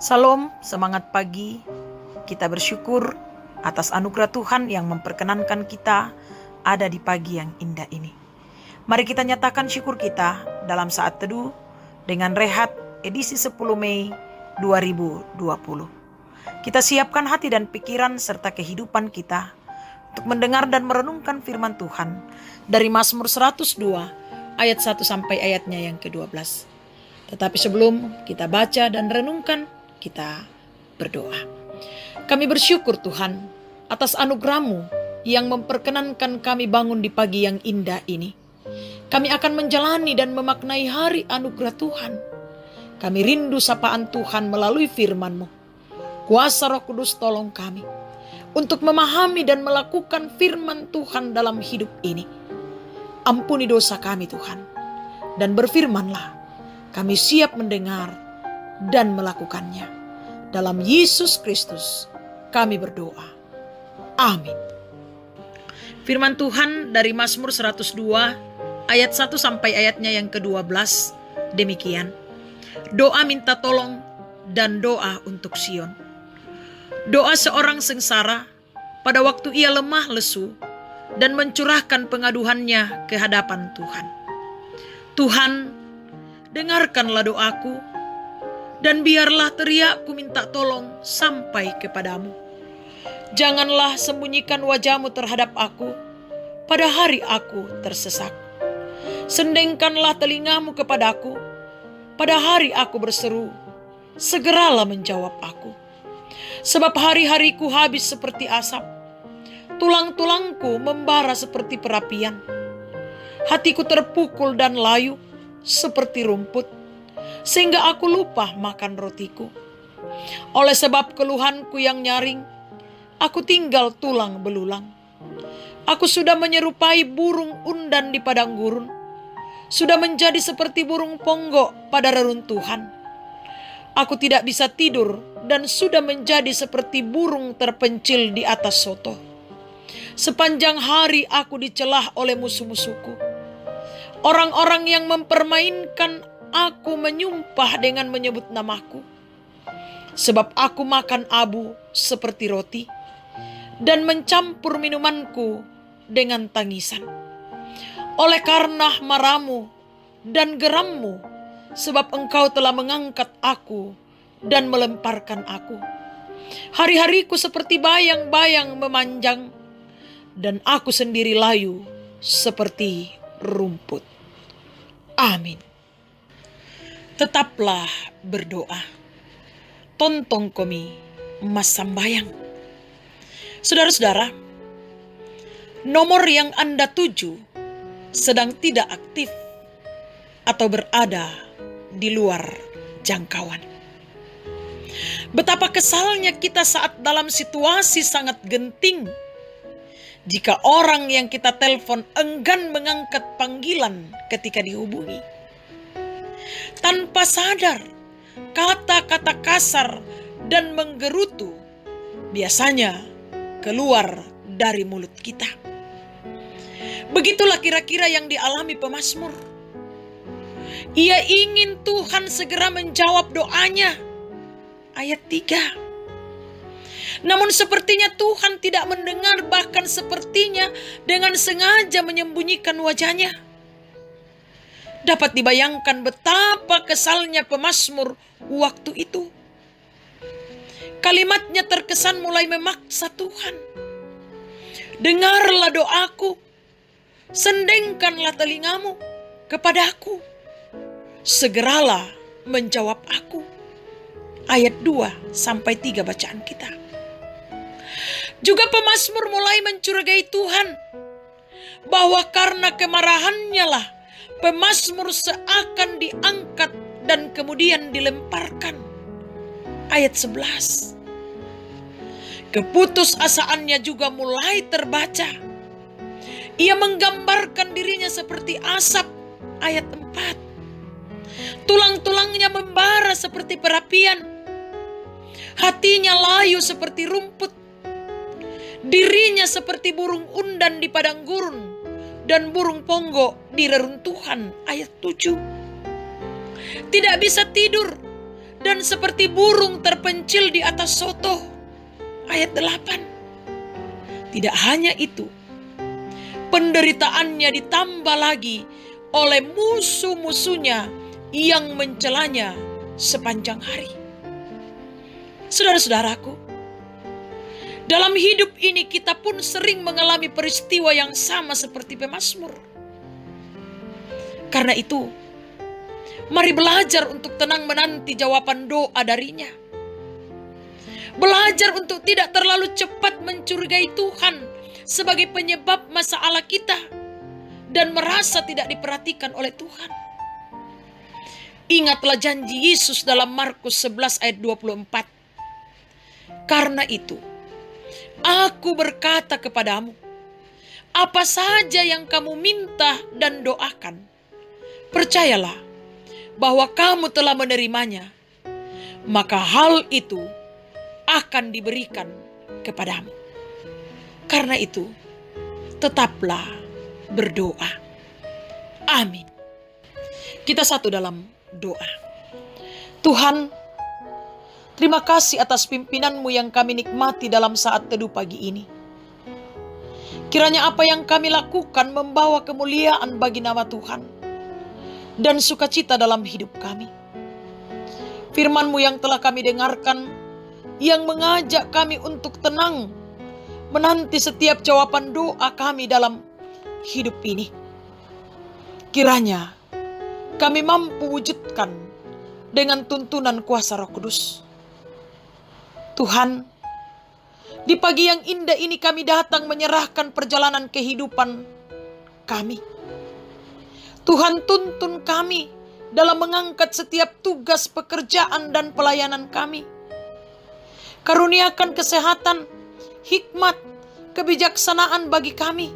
Salam, semangat pagi. Kita bersyukur atas anugerah Tuhan yang memperkenankan kita ada di pagi yang indah ini. Mari kita nyatakan syukur kita dalam saat teduh dengan rehat edisi 10 Mei 2020. Kita siapkan hati dan pikiran serta kehidupan kita untuk mendengar dan merenungkan firman Tuhan dari Mazmur 102 ayat 1 sampai ayatnya yang ke-12. Tetapi sebelum kita baca dan renungkan, kita berdoa. Kami bersyukur Tuhan atas anugerah-Mu yang memperkenankan kami bangun di pagi yang indah ini. Kami akan menjalani dan memaknai hari anugerah Tuhan. Kami rindu sapaan Tuhan melalui firman-Mu. Kuasa Roh Kudus tolong kami untuk memahami dan melakukan firman Tuhan dalam hidup ini. Ampuni dosa kami Tuhan, dan berfirmanlah, kami siap mendengar dan melakukannya. Dalam Yesus Kristus kami berdoa. Amin. Firman Tuhan dari Mazmur 102 ayat 1 sampai ayatnya yang ke-12 demikian. Doa minta tolong dan doa untuk Sion. Doa seorang sengsara pada waktu ia lemah lesu dan mencurahkan pengaduhannya ke hadapan Tuhan. Tuhan, dengarkanlah doaku, dan biarlah teriakku minta tolong sampai kepadamu. Janganlah sembunyikan wajah-Mu terhadap aku pada hari aku tersesak. Sendengkanlah telinga-Mu kepadaku pada hari aku berseru, segeralah menjawab aku. Sebab hari-hariku habis seperti asap, tulang-tulangku membara seperti perapian. Hatiku terpukul dan layu seperti rumput, sehingga aku lupa makan rotiku. Oleh sebab keluhanku yang nyaring, aku tinggal tulang belulang. Aku sudah menyerupai burung undan di padang gurun, sudah menjadi seperti burung ponggok pada reruntuhan. Aku tidak bisa tidur dan sudah menjadi seperti burung terpencil di atas soto. Sepanjang hari aku dicelah oleh musuh-musuhku. Orang-orang yang mempermainkan aku menyumpah dengan menyebut namaku. Sebab aku makan abu seperti roti dan mencampur minumanku dengan tangisan. Oleh karena marah-Mu dan geram-Mu, sebab Engkau telah mengangkat aku dan melemparkan aku. Hari-hariku seperti bayang-bayang memanjang, dan aku sendiri layu seperti rumput. Amin. Tetaplah berdoa. Tontong kami mas sambayang. Saudara-saudara, nomor yang Anda tuju sedang tidak aktif atau berada di luar jangkauan. Betapa kesalnya kita saat dalam situasi sangat genting jika orang yang kita telepon enggan mengangkat panggilan ketika dihubungi. Tanpa sadar, kata-kata kasar dan menggerutu biasanya keluar dari mulut kita. Begitulah kira-kira yang dialami pemazmur. Ia ingin Tuhan segera menjawab doanya. Ayat 3. Namun sepertinya Tuhan tidak mendengar, bahkan sepertinya dengan sengaja menyembunyikan wajahnya. Dapat dibayangkan betapa kesalnya pemazmur waktu itu. Kalimatnya terkesan mulai memaksa Tuhan. Dengarlah doaku, sendengkanlah telingamu kepadaku, segeralah menjawab aku. Ayat 2 sampai 3 bacaan kita. Juga pemazmur mulai mencurigai Tuhan bahwa karena kemarahannya lah pemazmur seakan diangkat dan kemudian dilemparkan. Ayat 11. Keputusasaannya juga mulai terbaca. Ia menggambarkan dirinya seperti asap. Ayat 4. Tulang-tulangnya membara seperti perapian. Hatinya layu seperti rumput. Dirinya seperti burung undan di padang gurun dan burung ponggok di reruntuhan. Ayat 7. Tidak bisa tidur dan seperti burung terpencil di atas soto. Ayat 8. Tidak hanya itu, penderitaannya ditambah lagi oleh musuh-musuhnya yang mencelanya sepanjang hari. Saudara-saudaraku, dalam hidup ini kita pun sering mengalami peristiwa yang sama seperti pemazmur. Karena itu, mari belajar untuk tenang menanti jawaban doa darinya. Belajar untuk tidak terlalu cepat mencurigai Tuhan sebagai penyebab masalah kita dan merasa tidak diperhatikan oleh Tuhan. Ingatlah janji Yesus dalam Markus 11 ayat 24. Karena itu, aku berkata kepadamu, apa saja yang kamu minta dan doakan, percayalah bahwa kamu telah menerimanya, maka hal itu akan diberikan kepadamu. Karena itu, tetaplah berdoa. Amin. Kita satu dalam doa. Tuhan, terima kasih atas pimpinan-Mu yang kami nikmati dalam saat teduh pagi ini. Kiranya apa yang kami lakukan membawa kemuliaan bagi nama Tuhan dan sukacita dalam hidup kami. Firman-Mu yang telah kami dengarkan, yang mengajak kami untuk tenang menanti setiap jawaban doa kami dalam hidup ini. Kiranya kami mampu wujudkan dengan tuntunan kuasa Roh Kudus. Tuhan, di pagi yang indah ini kami datang menyerahkan perjalanan kehidupan kami. Tuhan, tuntun kami dalam mengangkat setiap tugas pekerjaan dan pelayanan kami. Karuniakan kesehatan, hikmat, kebijaksanaan bagi kami.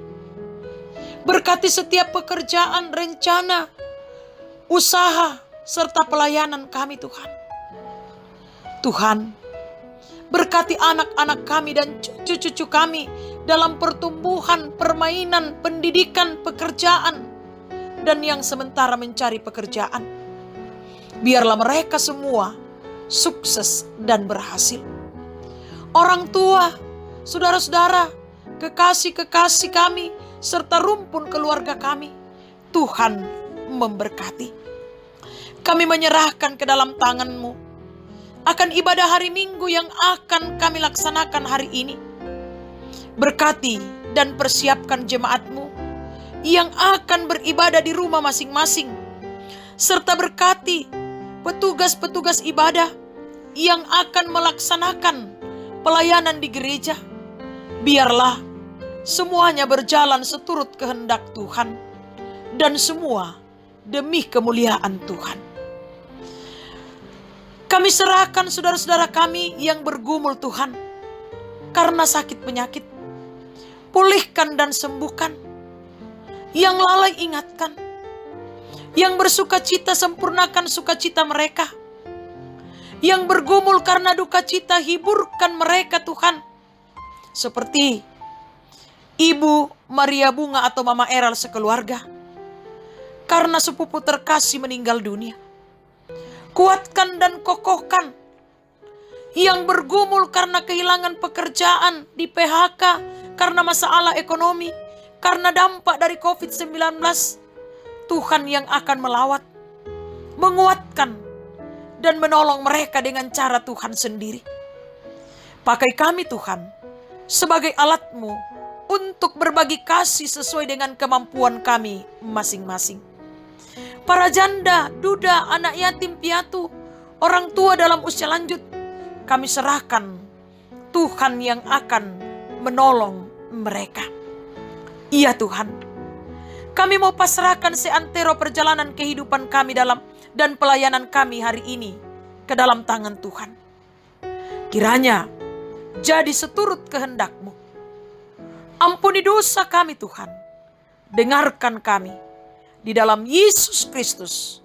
Berkati setiap pekerjaan, rencana, usaha, serta pelayanan kami Tuhan. Tuhan, berkati anak-anak kami dan cucu-cucu kami dalam pertumbuhan, permainan, pendidikan, pekerjaan, dan yang sementara mencari pekerjaan. Biarlah mereka semua sukses dan berhasil. Orang tua, saudara-saudara, kekasih-kekasih kami, serta rumpun keluarga kami, Tuhan memberkati. Kami menyerahkan ke dalam tangan-Mu akan ibadah hari Minggu yang akan kami laksanakan hari ini. Berkati dan persiapkan jemaat-Mu yang akan beribadah di rumah masing-masing, serta berkati petugas-petugas ibadah yang akan melaksanakan pelayanan di gereja. Biarlah semuanya berjalan seturut kehendak Tuhan, dan semua demi kemuliaan Tuhan. Kami serahkan saudara-saudara kami yang bergumul Tuhan karena sakit penyakit. Pulihkan dan sembuhkan. Yang lalai ingatkan. Yang bersukacita sempurnakan sukacita mereka. Yang bergumul karena duka cita hiburkan mereka Tuhan. Seperti Ibu Maria Bunga atau Mama Eral sekeluarga. Karena sepupu terkasih meninggal dunia. Kuatkan dan kokohkan yang bergumul karena kehilangan pekerjaan, di PHK, karena masalah ekonomi, karena dampak dari COVID-19. Tuhan yang akan melawat, menguatkan, dan menolong mereka dengan cara Tuhan sendiri. Pakai kami Tuhan sebagai alat-Mu untuk berbagi kasih sesuai dengan kemampuan kami masing-masing. Para janda, duda, anak yatim piatu, orang tua dalam usia lanjut, kami serahkan Tuhan yang akan menolong mereka. Iya Tuhan, kami mau pasrahkan seantero perjalanan kehidupan kami dan pelayanan kami hari ini ke dalam tangan Tuhan. Kiranya jadi seturut kehendak-Mu. Ampuni dosa kami Tuhan. Dengarkan kami. Di dalam Yesus Kristus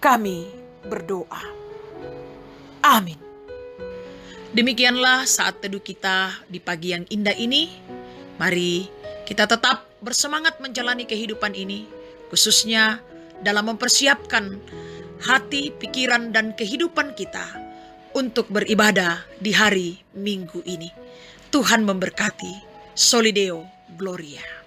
kami berdoa. Amin. Demikianlah saat teduh kita di pagi yang indah ini. Mari kita tetap bersemangat menjalani kehidupan ini, khususnya dalam mempersiapkan hati, pikiran, dan kehidupan kita untuk beribadah di hari Minggu ini. Tuhan memberkati. Solideo Gloria.